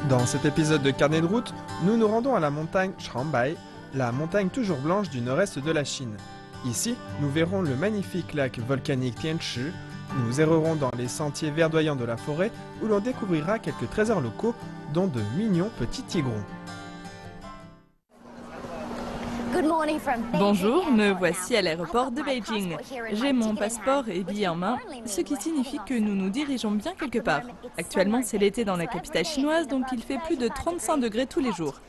Dans cet épisode de Carnet de route, nous nous rendons à la montagne Changbai, la montagne toujours blanche du nord-est de la Chine. Ici, nous verrons le magnifique lac volcanique Tianchi, nous errerons dans les sentiers verdoyants de la forêt où l'on découvrira quelques trésors locaux, dont de mignons petits tigrons. Bonjour, me voici à l'aéroport de Beijing. J'ai mon passeport et billets en main, ce qui signifie que nous nous dirigeons bien quelque part. Actuellement, c'est l'été dans la capitale chinoise, donc il fait plus de 35 degrés tous les jours.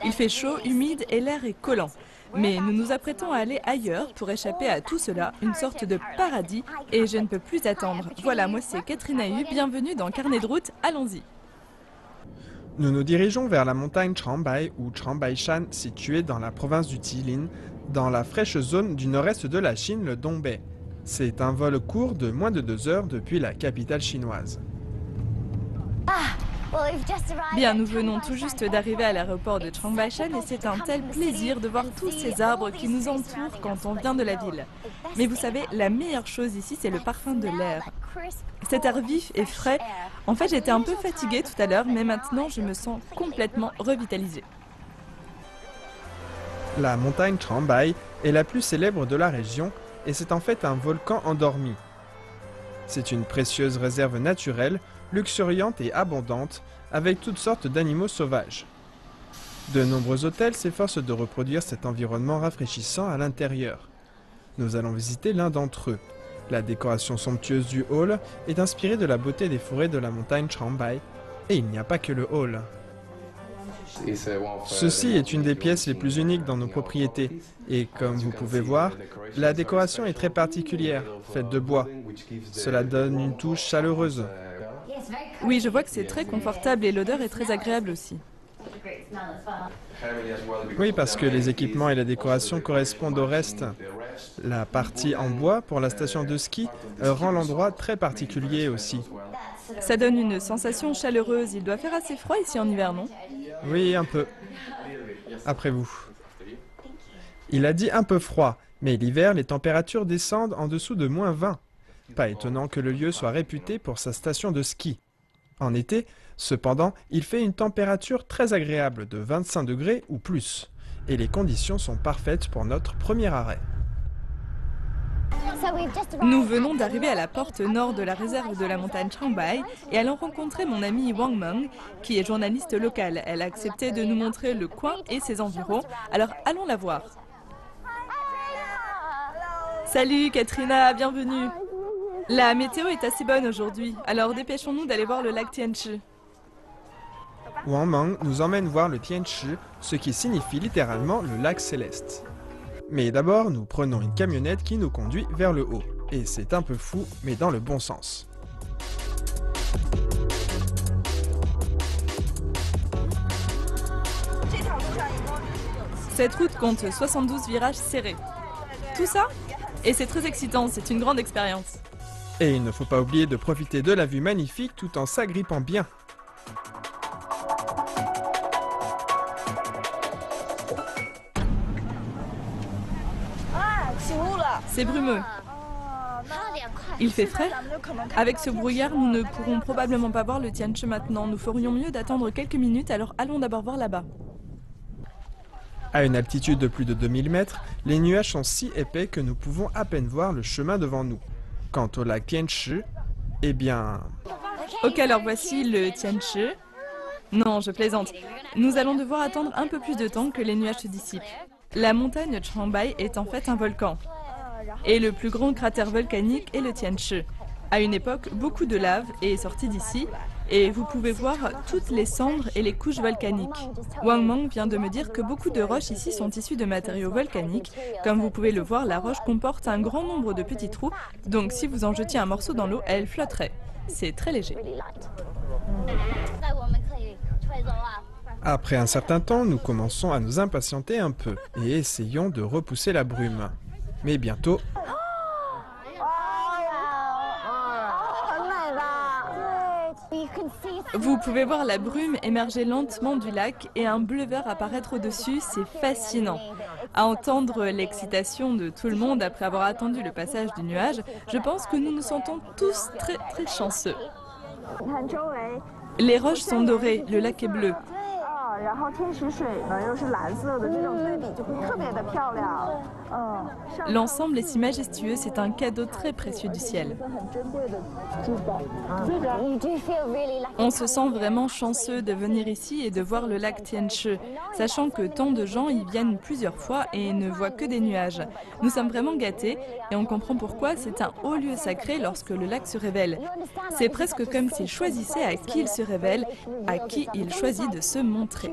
Il fait chaud, humide et l'air est collant. Mais nous nous apprêtons à aller ailleurs pour échapper à tout cela, une sorte de paradis, et je ne peux plus attendre. Voilà, moi c'est Catherine Ahu, bienvenue dans Carnet de route, allons-y. Nous nous dirigeons vers la montagne Changbai ou Changbaishan, située dans la province du Jilin, dans la fraîche zone du nord-est de la Chine, le Dongbei. C'est un vol court de moins de 2 heures depuis la capitale chinoise. Bien, nous venons tout juste d'arriver à l'aéroport de Changbaishan et c'est un tel plaisir de voir tous ces arbres qui nous entourent quand on vient de la ville. Mais vous savez, la meilleure chose ici, c'est le parfum de l'air. Cet air vif et frais. En fait, j'étais un peu fatiguée tout à l'heure, mais maintenant, je me sens complètement revitalisée. La montagne Changbai est la plus célèbre de la région et c'est en fait un volcan endormi. C'est une précieuse réserve naturelle, luxuriante et abondante, avec toutes sortes d'animaux sauvages. De nombreux hôtels s'efforcent de reproduire cet environnement rafraîchissant à l'intérieur. Nous allons visiter l'un d'entre eux. La décoration somptueuse du hall est inspirée de la beauté des forêts de la montagne Changbai, et il n'y a pas que le hall. Ceci est une des pièces les plus uniques dans nos propriétés, et comme vous pouvez voir, la décoration est très particulière, faite de bois. Cela donne une touche chaleureuse. Oui, je vois que c'est très confortable et l'odeur est très agréable aussi. Oui, parce que les équipements et la décoration correspondent au reste. La partie en bois pour la station de ski rend l'endroit très particulier aussi. Ça donne une sensation chaleureuse. Il doit faire assez froid ici en hiver, non? Oui, un peu. Après vous. Il a dit un peu froid, mais l'hiver, les températures descendent en dessous de -20. Pas étonnant que le lieu soit réputé pour sa station de ski. En été, cependant, il fait une température très agréable de 25 degrés ou plus, et les conditions sont parfaites pour notre premier arrêt. Nous venons d'arriver à la porte nord de la réserve de la montagne Changbai et allons rencontrer mon amie Wang Meng, qui est journaliste locale. Elle a accepté de nous montrer le coin et ses environs, alors allons la voir. Salut Katrina, bienvenue. La météo est assez bonne aujourd'hui, alors dépêchons-nous d'aller voir le lac Tianchi. Wang Meng nous emmène voir le Tianchi, ce qui signifie littéralement le lac céleste. Mais d'abord, nous prenons une camionnette qui nous conduit vers le haut. Et c'est un peu fou, mais dans le bon sens. Cette route compte 72 virages serrés. Tout ça? Et c'est très excitant, c'est une grande expérience. Et il ne faut pas oublier de profiter de la vue magnifique tout en s'agrippant bien. C'est brumeux. Il fait frais. Avec ce brouillard, nous ne pourrons probablement pas voir le Tianchi maintenant. Nous ferions mieux d'attendre quelques minutes, alors allons d'abord voir là-bas. À une altitude de plus de 2000 mètres, les nuages sont si épais que nous pouvons à peine voir le chemin devant nous. Quant au lac Tianchi, eh bien... Ok, alors voici le Tianchi. Non, je plaisante. Nous allons devoir attendre un peu plus de temps que les nuages se dissipent. La montagne Changbai est en fait un volcan. Et le plus grand cratère volcanique est le Tianchi. À une époque, beaucoup de lave est sortie d'ici et vous pouvez voir toutes les cendres et les couches volcaniques. Wang Meng vient de me dire que beaucoup de roches ici sont issues de matériaux volcaniques. Comme vous pouvez le voir, la roche comporte un grand nombre de petits trous, donc si vous en jetiez un morceau dans l'eau, elle flotterait. C'est très léger. Après un certain temps, nous commençons à nous impatienter un peu et essayons de repousser la brume. Mais bientôt... Vous pouvez voir la brume émerger lentement du lac et un bleu vert apparaître au-dessus, c'est fascinant. À entendre l'excitation de tout le monde après avoir attendu le passage du nuage, je pense que nous nous sentons tous très chanceux. Les roches sont dorées, le lac est bleu. L'ensemble est si majestueux, c'est un cadeau très précieux du ciel. On se sent vraiment chanceux de venir ici et de voir le lac Tianche, sachant que tant de gens y viennent plusieurs fois et ne voient que des nuages. Nous sommes vraiment gâtés et on comprend pourquoi c'est un haut lieu sacré lorsque le lac se révèle. C'est presque comme s'il choisissait à qui il se révèle, à qui il choisit de se montrer.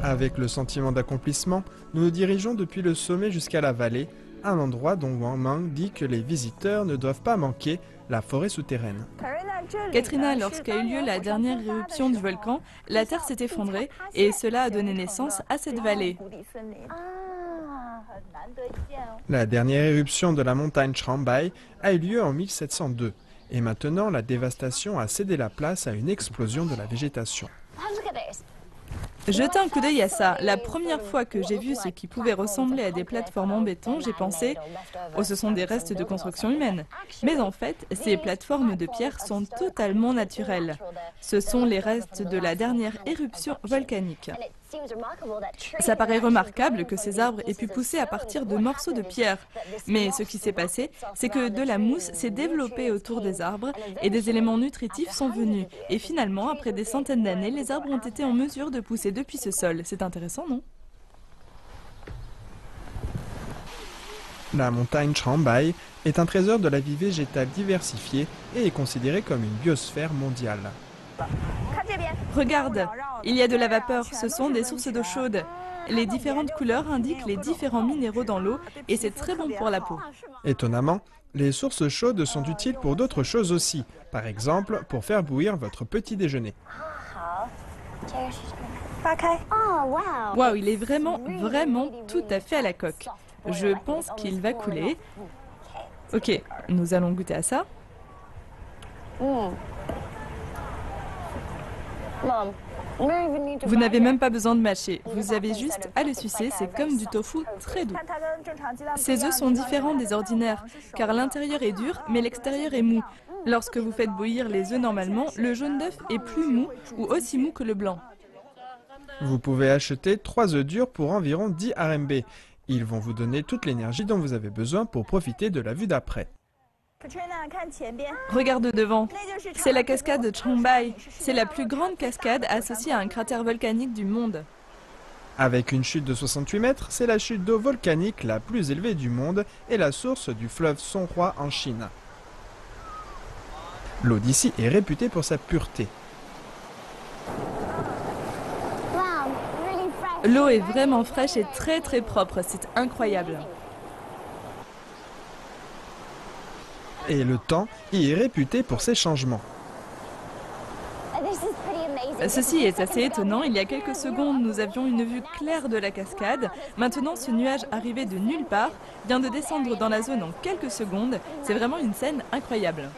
Avec le sentiment d'accomplissement, nous nous dirigeons depuis le sommet jusqu'à la vallée, un endroit dont Wang Mang dit que les visiteurs ne doivent pas manquer, la forêt souterraine. Katrina, lorsqu'a eu lieu la dernière éruption du volcan, la terre s'est effondrée et cela a donné naissance à cette vallée. La dernière éruption de la montagne Changbai a eu lieu en 1702 et maintenant la dévastation a cédé la place à une explosion de la végétation. Jetez un coup d'œil à ça. La première fois que j'ai vu ce qui pouvait ressembler à des plateformes en béton, j'ai pensé « Oh, ce sont des restes de construction humaine ». Mais en fait, ces plateformes de pierre sont totalement naturelles. Ce sont les restes de la dernière éruption volcanique. Ça paraît remarquable que ces arbres aient pu pousser à partir de morceaux de pierre. Mais ce qui s'est passé, c'est que de la mousse s'est développée autour des arbres et des éléments nutritifs sont venus. Et finalement, après des centaines d'années, les arbres ont été en mesure de pousser depuis ce sol. C'est intéressant, non? La montagne Changbai est un trésor de la vie végétale diversifiée et est considérée comme une biosphère mondiale. Regarde, il y a de la vapeur, ce sont des sources d'eau chaude. Les différentes couleurs indiquent les différents minéraux dans l'eau et c'est très bon pour la peau. Étonnamment, les sources chaudes sont utiles pour d'autres choses aussi, par exemple pour faire bouillir votre petit déjeuner. Waouh, il est vraiment tout à fait à la coque. Je pense qu'il va couler. Ok, nous allons goûter à ça. Vous n'avez même pas besoin de mâcher, vous avez juste à le sucer, c'est comme du tofu très doux. Ces œufs sont différents des ordinaires, car l'intérieur est dur, mais l'extérieur est mou. Lorsque vous faites bouillir les œufs normalement, le jaune d'œuf est plus mou ou aussi mou que le blanc. Vous pouvez acheter 3 œufs durs pour environ 10 RMB. Ils vont vous donner toute l'énergie dont vous avez besoin pour profiter de la vue d'après. Regarde devant, c'est la cascade de Changbai. C'est la plus grande cascade associée à un cratère volcanique du monde. Avec une chute de 68 mètres, c'est la chute d'eau volcanique la plus élevée du monde et la source du fleuve Songhua en Chine. L'eau d'ici est réputée pour sa pureté. L'eau est vraiment fraîche et très propre, c'est incroyable. Et le temps y est réputé pour ses changements. Ceci est assez étonnant. Il y a quelques secondes, nous avions une vue claire de la cascade. Maintenant, ce nuage arrivé de nulle part vient de descendre dans la zone en quelques secondes. C'est vraiment une scène incroyable.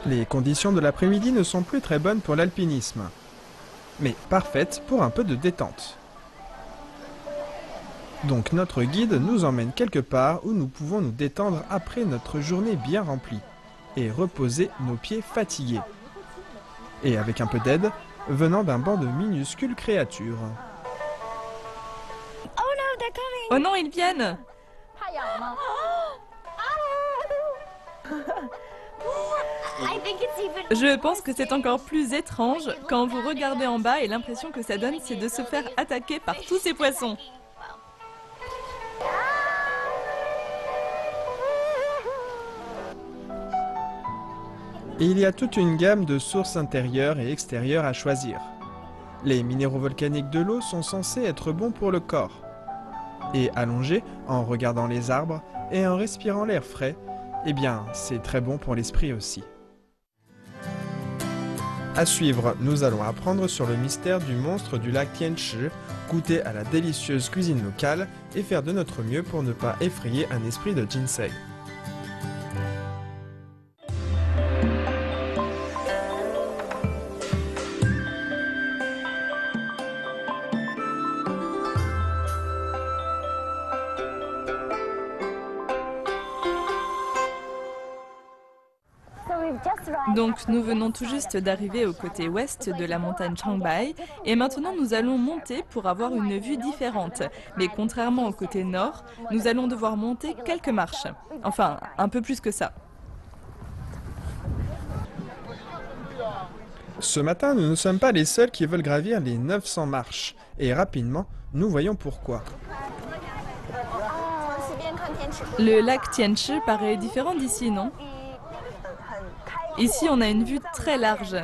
Les conditions de l'après-midi ne sont plus très bonnes pour l'alpinisme, mais parfaites pour un peu de détente. Donc notre guide nous emmène quelque part où nous pouvons nous détendre après notre journée bien remplie et reposer nos pieds fatigués. Et avec un peu d'aide, venant d'un banc de minuscules créatures. Oh non, ils viennent! Je pense que c'est encore plus étrange quand vous regardez en bas et l'impression que ça donne, c'est de se faire attaquer par tous ces poissons. Et il y a toute une gamme de sources intérieures et extérieures à choisir. Les minéraux volcaniques de l'eau sont censés être bons pour le corps. Et allongé, en regardant les arbres et en respirant l'air frais, eh bien, c'est très bon pour l'esprit aussi. À suivre, nous allons apprendre sur le mystère du monstre du lac Tianche, goûter à la délicieuse cuisine locale et faire de notre mieux pour ne pas effrayer un esprit de Jinsei. Donc nous venons tout juste d'arriver au côté ouest de la montagne Changbai et maintenant nous allons monter pour avoir une vue différente. Mais contrairement au côté nord, nous allons devoir monter quelques marches. Enfin, un peu plus que ça. Ce matin, nous ne sommes pas les seuls qui veulent gravir les 900 marches. Et rapidement, nous voyons pourquoi. Le lac Tianchi paraît différent d'ici, non? Ici, on a une vue très large.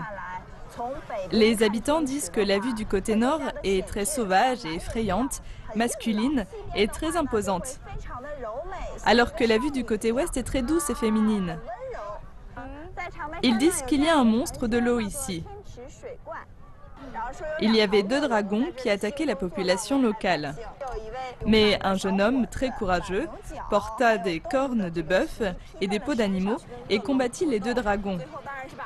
Les habitants disent que la vue du côté nord est très sauvage et effrayante, masculine et très imposante. Alors que la vue du côté ouest est très douce et féminine. Ils disent qu'il y a un monstre de l'eau ici. Il y avait 2 dragons qui attaquaient la population locale. Mais un jeune homme très courageux porta des cornes de bœuf et des peaux d'animaux et combattit les 2 dragons.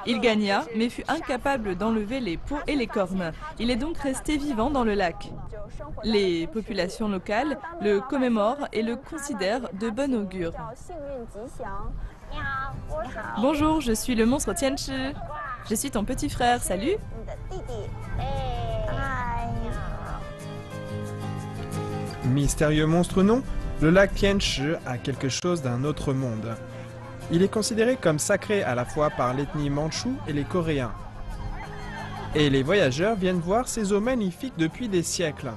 Il gagna, mais fut incapable d'enlever les peaux et les cornes. Il est donc resté vivant dans le lac. Les populations locales le commémorent et le considèrent de bon augure. Bonjour, je suis le monstre Tianchi. Je suis ton petit frère, salut. Mystérieux monstre non, le lac Tianchi a quelque chose d'un autre monde. Il est considéré comme sacré à la fois par l'ethnie mandchoue et les Coréens. Et les voyageurs viennent voir ces eaux magnifiques depuis des siècles.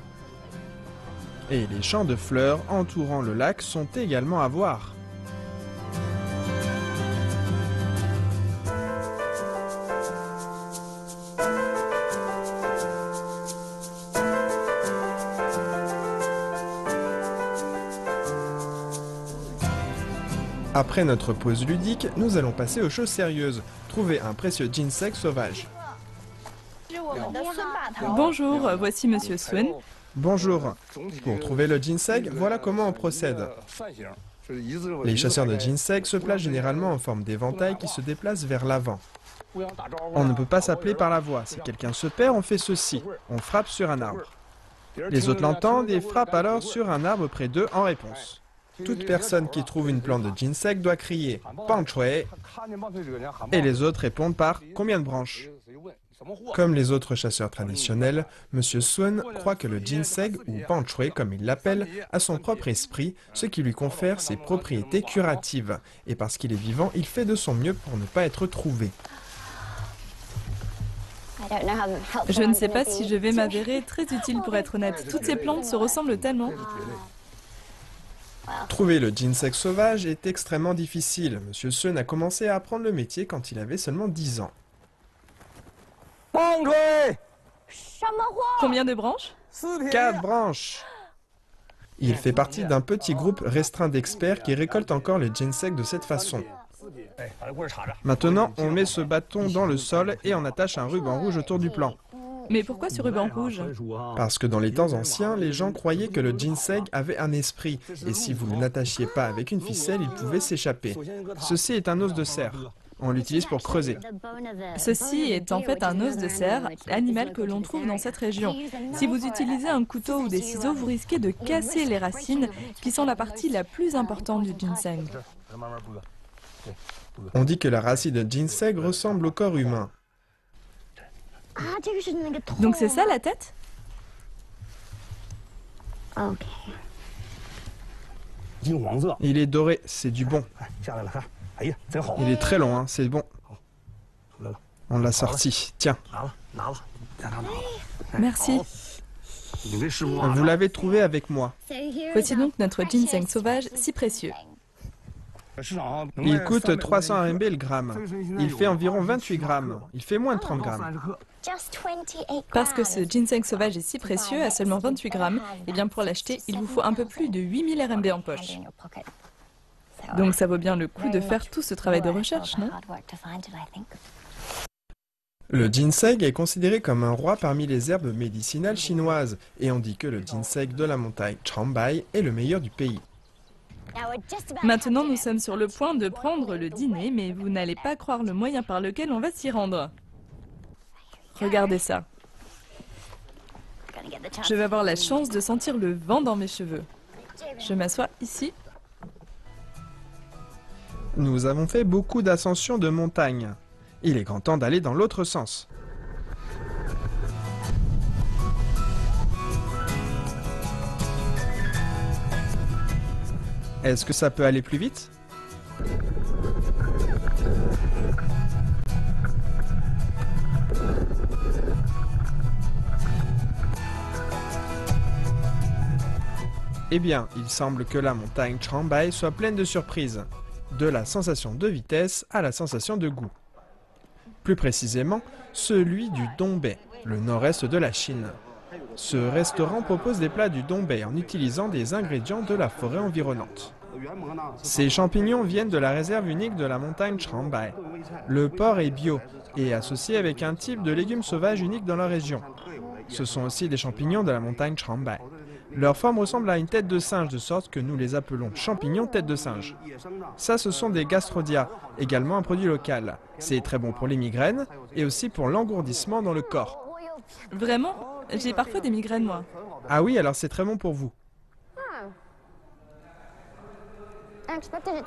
Et les champs de fleurs entourant le lac sont également à voir. Après notre pause ludique, nous allons passer aux choses sérieuses. Trouver un précieux ginseng sauvage. Bonjour, voici Monsieur Sun. Bonjour. Pour trouver le ginseng, voilà comment on procède. Les chasseurs de ginseng se placent généralement en forme d'éventail qui se déplace vers l'avant. On ne peut pas s'appeler par la voix. Si quelqu'un se perd, on fait ceci. On frappe sur un arbre. Les autres l'entendent et frappent alors sur un arbre près d'eux en réponse. Toute personne qui trouve une plante de ginseng doit crier « Pan Chui » et les autres répondent par « Combien de branches ?» Comme les autres chasseurs traditionnels, M. Sun croit que le ginseng, ou Pan Chui comme il l'appelle, a son propre esprit, ce qui lui confère ses propriétés curatives. Et parce qu'il est vivant, il fait de son mieux pour ne pas être trouvé. Je ne sais pas si je vais m'avérer très utile pour être honnête. Toutes ces plantes se ressemblent tellement. Trouver le ginseng sauvage est extrêmement difficile. M. Sun a commencé à apprendre le métier quand il avait seulement 10 ans. Combien de branches? 4 branches! Il fait partie d'un petit groupe restreint d'experts qui récoltent encore le ginseng de cette façon. Maintenant, on met ce bâton dans le sol et on attache un ruban rouge autour du plant. Mais pourquoi ce ruban rouge? Parce que dans les temps anciens, les gens croyaient que le ginseng avait un esprit, et si vous ne l'attachiez pas avec une ficelle, il pouvait s'échapper. Ceci est un os de cerf. On l'utilise pour creuser. Ceci est en fait un os de cerf, animal que l'on trouve dans cette région. Si vous utilisez un couteau ou des ciseaux, vous risquez de casser les racines, qui sont la partie la plus importante du ginseng. On dit que la racine de ginseng ressemble au corps humain. Donc c'est ça la tête? Il est doré, c'est du bon. Il est très long, hein, c'est bon. On l'a sorti, tiens. Merci. Vous l'avez trouvé avec moi. Voici donc notre ginseng sauvage si précieux. Il coûte 300 RMB le gramme. Il fait environ 28 grammes. Il fait moins de 30 grammes. Parce que ce ginseng sauvage est si précieux, à seulement 28 grammes, et bien pour l'acheter, il vous faut un peu plus de 8000 RMB en poche. Donc ça vaut bien le coup de faire tout ce travail de recherche, non? Le ginseng est considéré comme un roi parmi les herbes médicinales chinoises, et on dit que le ginseng de la montagne Changbai est le meilleur du pays. Maintenant, nous sommes sur le point de prendre le dîner, mais vous n'allez pas croire le moyen par lequel on va s'y rendre. Regardez ça. Je vais avoir la chance de sentir le vent dans mes cheveux. Je m'assois ici. Nous avons fait beaucoup d'ascensions de montagne. Il est grand temps d'aller dans l'autre sens. Est-ce que ça peut aller plus vite? Eh bien, il semble que la montagne Changbai soit pleine de surprises, de la sensation de vitesse à la sensation de goût. Plus précisément, celui du Dongbei, le nord-est de la Chine. Ce restaurant propose des plats du Dongbei en utilisant des ingrédients de la forêt environnante. Ces champignons viennent de la réserve unique de la montagne Changbai. Le porc est bio et associé avec un type de légumes sauvages unique dans la région. Ce sont aussi des champignons de la montagne Changbai. Leur forme ressemble à une tête de singe, de sorte que nous les appelons champignons tête de singe. Ça, ce sont des gastrodia, également un produit local. C'est très bon pour les migraines et aussi pour l'engourdissement dans le corps. Vraiment? J'ai parfois des migraines, moi. Ah oui, alors c'est très bon pour vous.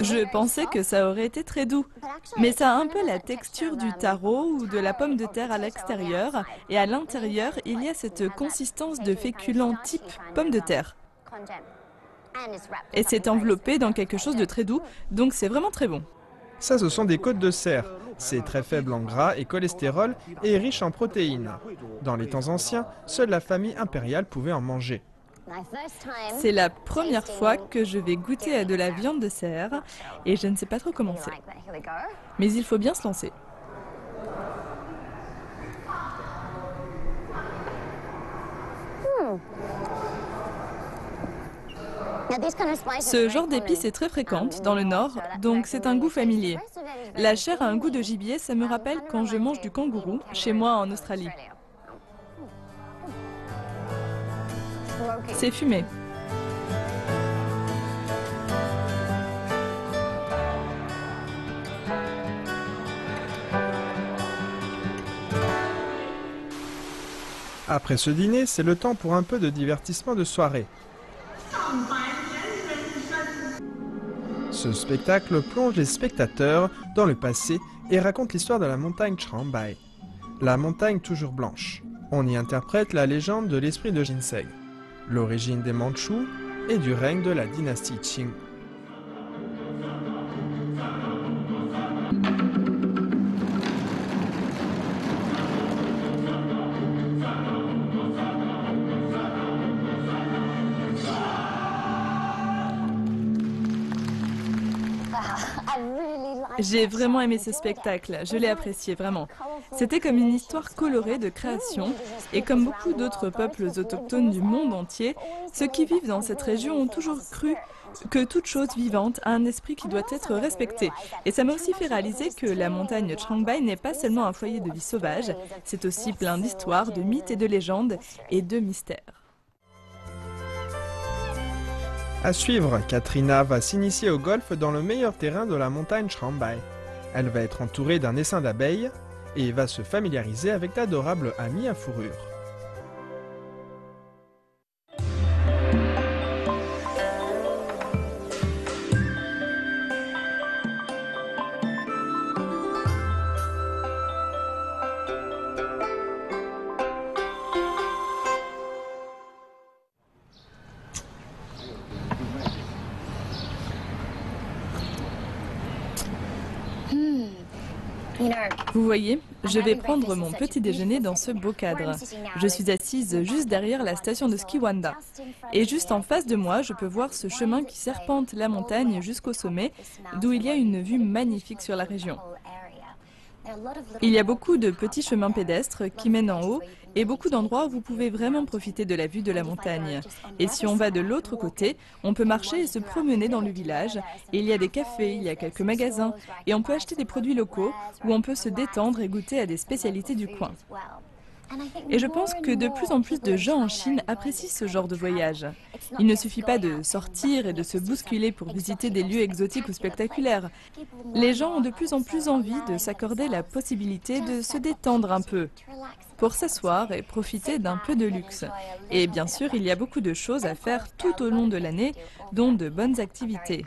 Je pensais que ça aurait été très doux, mais ça a un peu la texture du taro ou de la pomme de terre à l'extérieur, et à l'intérieur, il y a cette consistance de féculent type pomme de terre. Et c'est enveloppé dans quelque chose de très doux, donc c'est vraiment très bon. Ça, ce sont des côtes de cerf. C'est très faible en gras et cholestérol et riche en protéines. Dans les temps anciens, seule la famille impériale pouvait en manger. C'est la première fois que je vais goûter à de la viande de cerf et je ne sais pas trop comment c'est. Mais il faut bien se lancer. Ce genre d'épice est très fréquente dans le nord, donc c'est un goût familier. La chair a un goût de gibier, ça me rappelle quand je mange du kangourou chez moi en Australie. C'est fumé. Après ce dîner, c'est le temps pour un peu de divertissement de soirée. Ce spectacle plonge les spectateurs dans le passé et raconte l'histoire de la montagne Changbai. La montagne toujours blanche. On y interprète la légende de l'esprit de Jinsei, l'origine des Mandchous et du règne de la dynastie Qing. J'ai vraiment aimé ce spectacle, je l'ai apprécié vraiment. C'était comme une histoire colorée de création, et comme beaucoup d'autres peuples autochtones du monde entier, ceux qui vivent dans cette région ont toujours cru que toute chose vivante a un esprit qui doit être respecté. Et ça m'a aussi fait réaliser que la montagne Changbai n'est pas seulement un foyer de vie sauvage, c'est aussi plein d'histoires, de mythes et de légendes, et de mystères. À suivre, Katrina va s'initier au golf dans le meilleur terrain de la montagne Changbai. Elle va être entourée d'un essaim d'abeilles et va se familiariser avec d'adorables amis à fourrure. Vous voyez, je vais prendre mon petit déjeuner dans ce beau cadre. Je suis assise juste derrière la station de ski Wanda. Et juste en face de moi, je peux voir ce chemin qui serpente la montagne jusqu'au sommet, d'où il y a une vue magnifique sur la région. Il y a beaucoup de petits chemins pédestres qui mènent en haut et beaucoup d'endroits où vous pouvez vraiment profiter de la vue de la montagne. Et si on va de l'autre côté, on peut marcher et se promener dans le village. Et il y a des cafés, il y a quelques magasins et on peut acheter des produits locaux où on peut se détendre et goûter à des spécialités du coin. Et je pense que de plus en plus de gens en Chine apprécient ce genre de voyage. Il ne suffit pas de sortir et de se bousculer pour visiter des lieux exotiques ou spectaculaires. Les gens ont de plus en plus envie de s'accorder la possibilité de se détendre un peu, pour s'asseoir et profiter d'un peu de luxe. Et bien sûr, il y a beaucoup de choses à faire tout au long de l'année, dont de bonnes activités.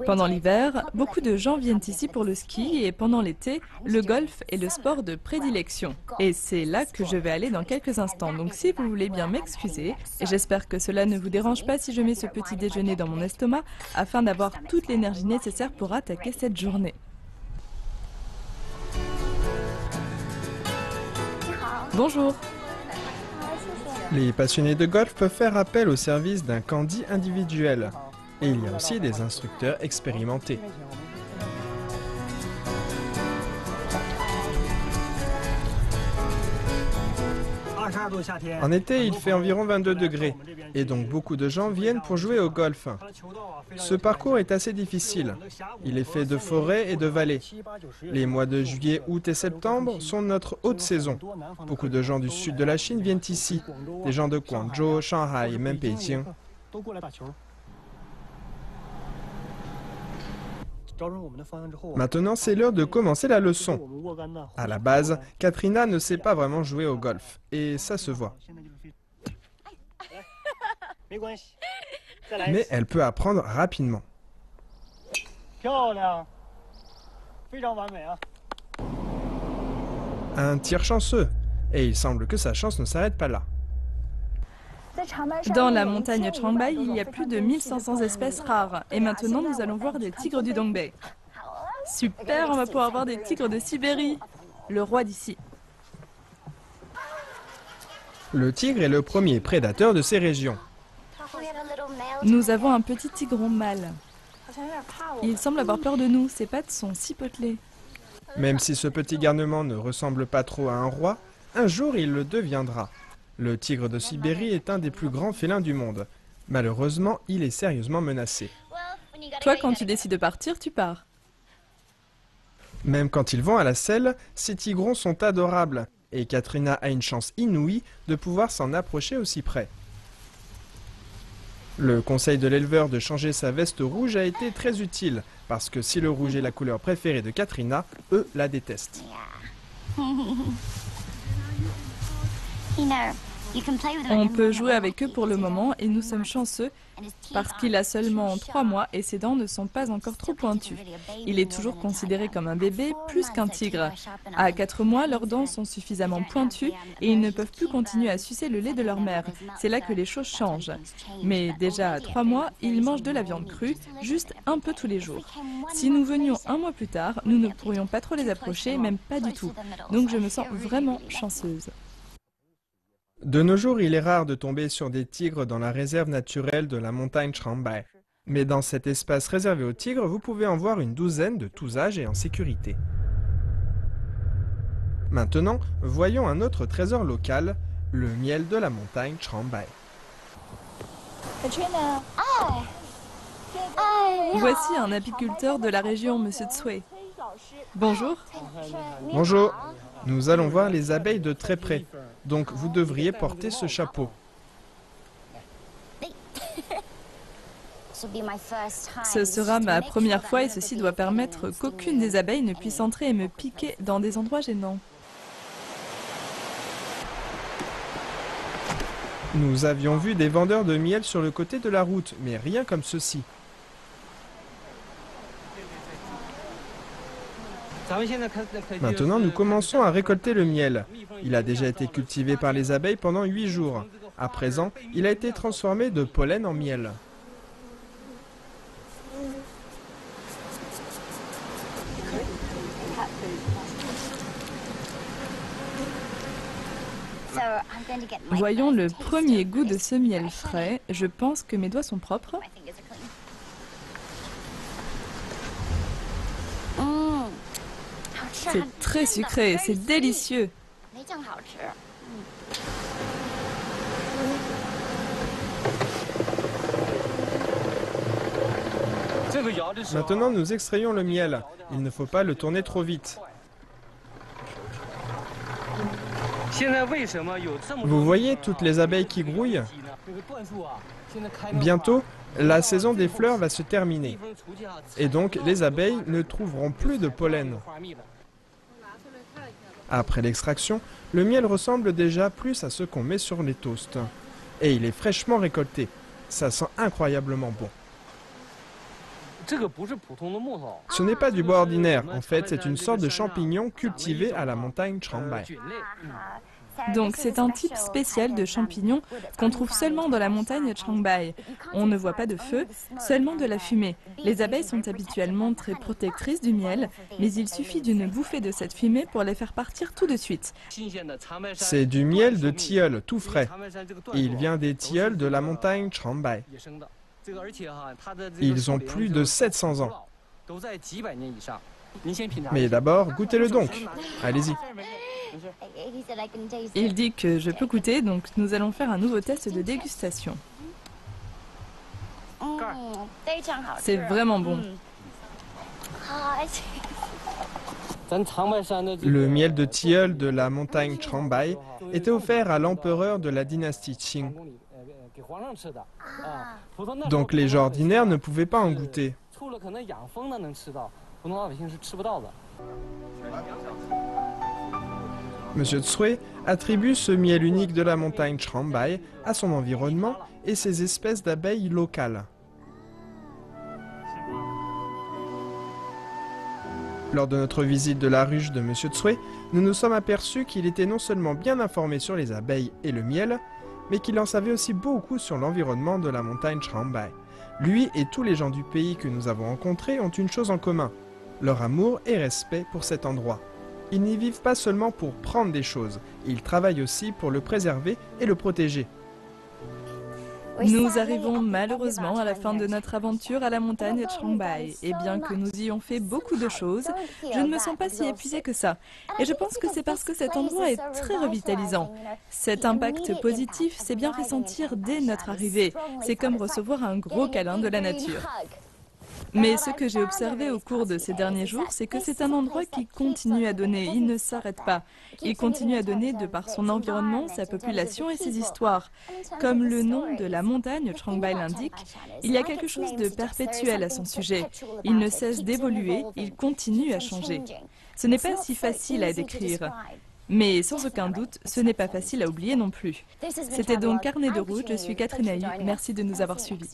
Pendant l'hiver, beaucoup de gens viennent ici pour le ski et pendant l'été, le golf est le sport de prédilection. Et c'est là que je vais aller dans quelques instants. Donc si vous voulez bien m'excuser, et j'espère que cela ne vous dérange pas si je mets ce petit déjeuner dans mon estomac afin d'avoir toute l'énergie nécessaire pour attaquer cette journée. Bonjour. Les passionnés de golf peuvent faire appel au service d'un caddie individuel. Et il y a aussi des instructeurs expérimentés. En été, il fait environ 22 degrés, et donc beaucoup de gens viennent pour jouer au golf. Ce parcours est assez difficile. Il est fait de forêts et de vallées. Les mois de juillet, août et septembre sont notre haute saison. Beaucoup de gens du sud de la Chine viennent ici, des gens de Guangzhou, Shanghai et même Beijing. Maintenant, c'est l'heure de commencer la leçon. À la base, Katrina ne sait pas vraiment jouer au golf, et ça se voit. Mais elle peut apprendre rapidement. Un tir chanceux, et il semble que sa chance ne s'arrête pas là. Dans la montagne Changbai, il y a plus de 1500 espèces rares. Et maintenant, nous allons voir des tigres du Dongbei. Super, on va pouvoir voir des tigres de Sibérie, le roi d'ici. Le tigre est le premier prédateur de ces régions. Nous avons un petit tigron mâle. Il semble avoir peur de nous, ses pattes sont si potelées. Même si ce petit garnement ne ressemble pas trop à un roi, un jour il le deviendra. Le tigre de Sibérie est un des plus grands félins du monde. Malheureusement, il est sérieusement menacé. Toi, quand tu décides de partir, tu pars. Même quand ils vont à la selle, ces tigrons sont adorables. Et Katrina a une chance inouïe de pouvoir s'en approcher aussi près. Le conseil de l'éleveur de changer sa veste rouge a été très utile, parce que si le rouge est la couleur préférée de Katrina, eux la détestent. On peut jouer avec eux pour le moment et nous sommes chanceux parce qu'il a seulement 3 mois et ses dents ne sont pas encore trop pointues. Il est toujours considéré comme un bébé plus qu'un tigre. À 4 mois, leurs dents sont suffisamment pointues et ils ne peuvent plus continuer à sucer le lait de leur mère. C'est là que les choses changent. Mais déjà à 3 mois, ils mangent de la viande crue, juste un peu tous les jours. Si nous venions 1 mois plus tard, nous ne pourrions pas trop les approcher, même pas du tout. Donc je me sens vraiment chanceuse. De nos jours, il est rare de tomber sur des tigres dans la réserve naturelle de la montagne Changbai. Mais dans cet espace réservé aux tigres, vous pouvez en voir une douzaine de tous âges et en sécurité. Maintenant, voyons un autre trésor local, le miel de la montagne Changbai. Voici un apiculteur de la région, Monsieur Tsui. Bonjour. Bonjour. Nous allons voir les abeilles de très près, donc vous devriez porter ce chapeau. Ce sera ma première fois et ceci doit permettre qu'aucune des abeilles ne puisse entrer et me piquer dans des endroits gênants. Nous avions vu des vendeurs de miel sur le côté de la route, mais rien comme ceci. Maintenant, nous commençons à récolter le miel. Il a déjà été cultivé par les abeilles pendant 8 jours. À présent, il a été transformé de pollen en miel. Voyons le premier goût de ce miel frais. Je pense que mes doigts sont propres. C'est très sucré, c'est délicieux. Maintenant, nous extrayons le miel. Il ne faut pas le tourner trop vite. Vous voyez toutes les abeilles qui grouillent? Bientôt, la saison des fleurs va se terminer. Et donc, les abeilles ne trouveront plus de pollen. Après l'extraction, le miel ressemble déjà plus à ce qu'on met sur les toasts. Et il est fraîchement récolté. Ça sent incroyablement bon. Ce n'est pas du bois ordinaire, en fait c'est une sorte de champignon cultivé à la montagne Changbai. Donc c'est un type spécial de champignon qu'on trouve seulement dans la montagne Changbai. On ne voit pas de feu, seulement de la fumée. Les abeilles sont habituellement très protectrices du miel, mais il suffit d'une bouffée de cette fumée pour les faire partir tout de suite. C'est du miel de tilleul, tout frais. Et il vient des tilleuls de la montagne Changbai. Ils ont plus de 700 ans. Mais d'abord, goûtez-le donc. Allez-y. Il dit que je peux goûter, donc nous allons faire un nouveau test de dégustation. C'est vraiment bon. Le miel de tilleul de la montagne Changbai était offert à l'empereur de la dynastie Qing. Donc les gens ordinaires ne pouvaient pas en goûter. Monsieur Tsui attribue ce miel unique de la montagne Changbai à son environnement et ses espèces d'abeilles locales. Lors de notre visite de la ruche de Monsieur Tsui, nous nous sommes aperçus qu'il était non seulement bien informé sur les abeilles et le miel, mais qu'il en savait aussi beaucoup sur l'environnement de la montagne Changbai. Lui et tous les gens du pays que nous avons rencontrés ont une chose en commun, leur amour et respect pour cet endroit. Ils n'y vivent pas seulement pour prendre des choses, ils travaillent aussi pour le préserver et le protéger. Nous arrivons malheureusement à la fin de notre aventure à la montagne Changbai. Et bien que nous ayons fait beaucoup de choses, je ne me sens pas si épuisée que ça. Et je pense que c'est parce que cet endroit est très revitalisant. Cet impact positif s'est bien fait sentir dès notre arrivée. C'est comme recevoir un gros câlin de la nature. Mais ce que j'ai observé au cours de ces derniers jours, c'est que c'est un endroit qui continue à donner, il ne s'arrête pas. Il continue à donner de par son environnement, sa population et ses histoires. Comme le nom de la montagne Changbai l'indique, il y a quelque chose de perpétuel à son sujet. Il ne cesse d'évoluer, il continue à changer. Ce n'est pas si facile à décrire. Mais sans aucun doute, ce n'est pas facile à oublier non plus. C'était donc Carnet de route, je suis Catherine Ahu, merci de nous avoir suivis.